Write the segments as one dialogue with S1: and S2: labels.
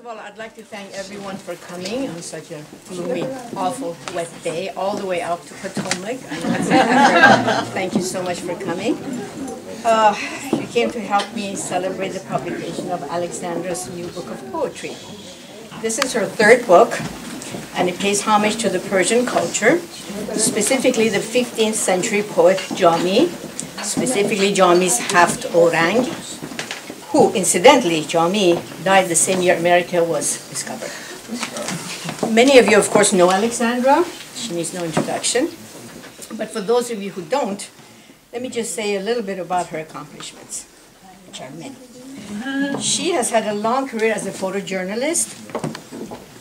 S1: of all, I'd like to thank everyone for coming on such a gloomy, awful, wet day, all the way out to Potomac. Thank you so much for coming. You came to help me celebrate the publication of Alexandra's new book of poetry. This is her third book, and it pays homage to the Persian culture, specifically the 15th century poet Jami, specifically Jami's Haft-Orang, who, incidentally, Jami died the same year America was discovered. Many of you, of course, know Alexandra. She needs no introduction. But for those of you who don't, let me just say a little bit about her accomplishments, which are many. She has had a long career as a photojournalist.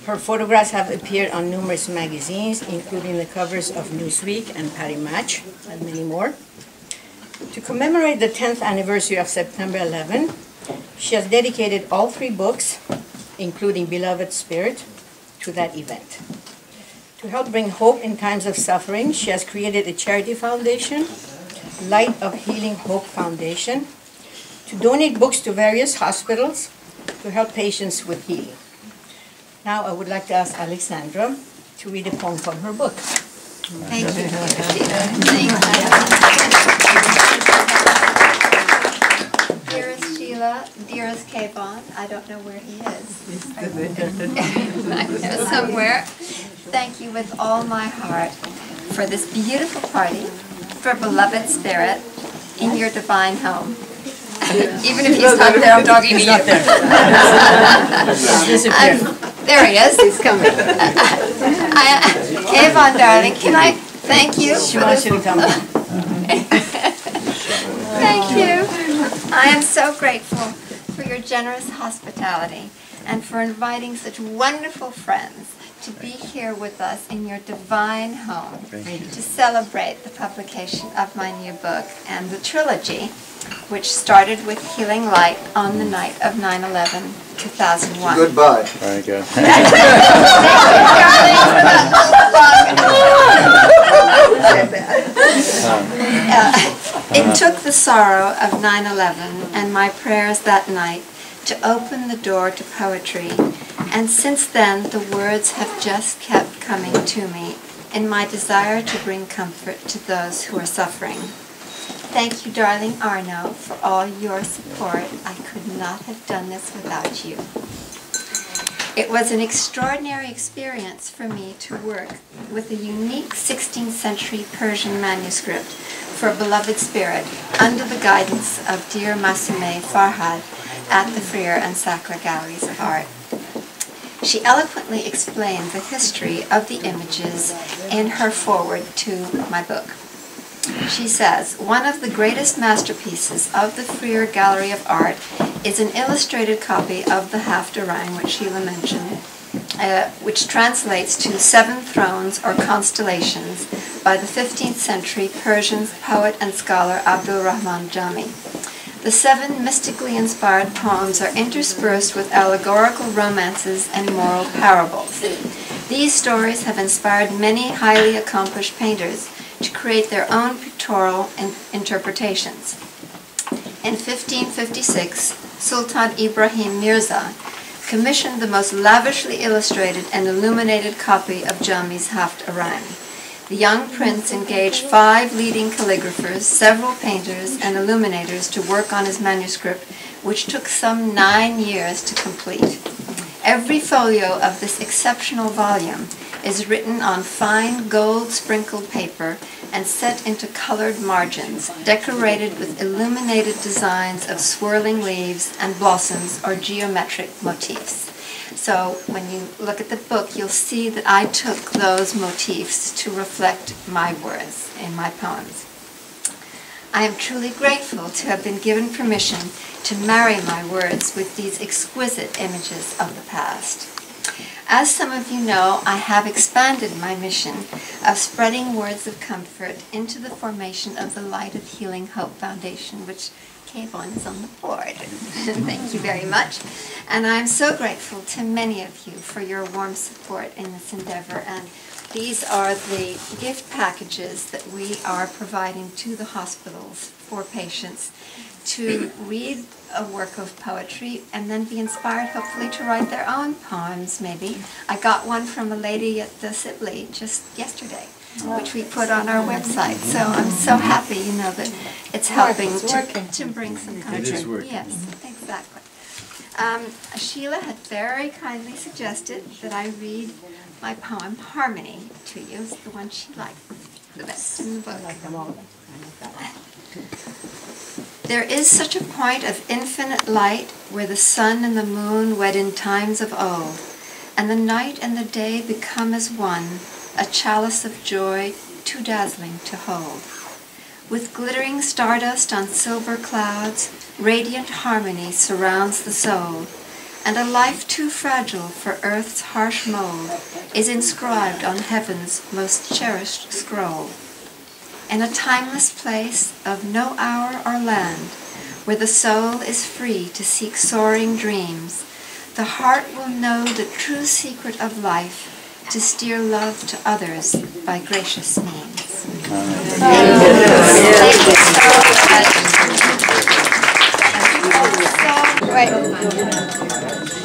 S1: Her photographs have appeared on numerous magazines, including the covers of Newsweek and Paris Match, and many more. To commemorate the 10th anniversary of September 11, she has dedicated all 3 books, including Beloved Spirit, to that event. To help bring hope in times of suffering, she has created a charity foundation, Light of Healing Hope Foundation, to donate books to various hospitals to help patients with healing. Now I would like to ask Alexandra to read a poem from her book.
S2: Thank you. Dearest Sheila, dearest Kaivon, I don't know where he is. Somewhere. Thank you with all my heart for this beautiful party, for Beloved Spirit, in your divine home. Even if he's not there, I'm talking to you.
S1: Not there.
S2: There he is. He's coming. Kaivon, darling, can I thank you?
S1: She wants you to come.
S2: Thank you. I am so grateful for your generous hospitality and for inviting such wonderful friends to be here with us in your divine home to celebrate the publication of my new book and the trilogy, which started with Healing Light on the night of 9/11/2001.
S3: Goodbye.
S4: Very good.
S2: It took the sorrow of 9/11 and my prayers that night to open the door to poetry, and since then the words have just kept coming to me in my desire to bring comfort to those who are suffering. Thank you, darling Arno, for all your support. I could not have done this without you. It was an extraordinary experience for me to work with a unique 16th century Persian manuscript for Beloved Spirit under the guidance of dear Masume Farhad at the Freer and Sacra Galleries of Art. She eloquently explained the history of the images in her foreword to my book. She says, one of the greatest masterpieces of the Freer Gallery of Art is an illustrated copy of the Haft-Orang, which Sheila mentioned, which translates to 7 thrones or constellations by the 15th century Persian poet and scholar Abdul Rahman Jami. The 7 mystically inspired poems are interspersed with allegorical romances and moral parables. These stories have inspired many highly accomplished painters to create their own pictorial interpretations. In 1556, Sultan Ibrahim Mirza commissioned the most lavishly illustrated and illuminated copy of Jami's Haft-Orang. The young prince engaged 5 leading calligraphers, several painters, and illuminators to work on his manuscript, which took some 9 years to complete. Every folio of this exceptional volume is written on fine gold-sprinkled paper and set into colored margins, decorated with illuminated designs of swirling leaves and blossoms or geometric motifs. So when you look at the book, you'll see that I took those motifs to reflect my words in my poems. I am truly grateful to have been given permission to marry my words with these exquisite images of the past. As some of you know, I have expanded my mission of spreading words of comfort into the formation of the Light of Healing Hope Foundation, which Kaivon is on the board. Thank you very much. And I'm so grateful to many of you for your warm support in this endeavor, and These are the gift packages that we are providing to the hospitals for patients to read a work of poetry and then be inspired, hopefully, to write their own poems, maybe. I got one from a lady at the Sibley just yesterday, which we put on our website. So I'm so happy, you know, that it's helping to bring some comfort.
S3: It is working.
S2: Yes, exactly. Sheila had very kindly suggested that I read my poem, Harmony, to you. It's the one she liked the best in the book.
S1: I like them all.
S2: There is such a point of infinite light where the sun and the moon wed in times of old, and the night and the day become as one, a chalice of joy too dazzling to hold. With glittering stardust on silver clouds, radiant harmony surrounds the soul, and a life too fragile for earth's harsh mold is inscribed on heaven's most cherished scroll. In a timeless place of no hour or land, where the soul is free to seek soaring dreams, the heart will know the true secret of life, to steer love to others by gracious means. Thank you so much.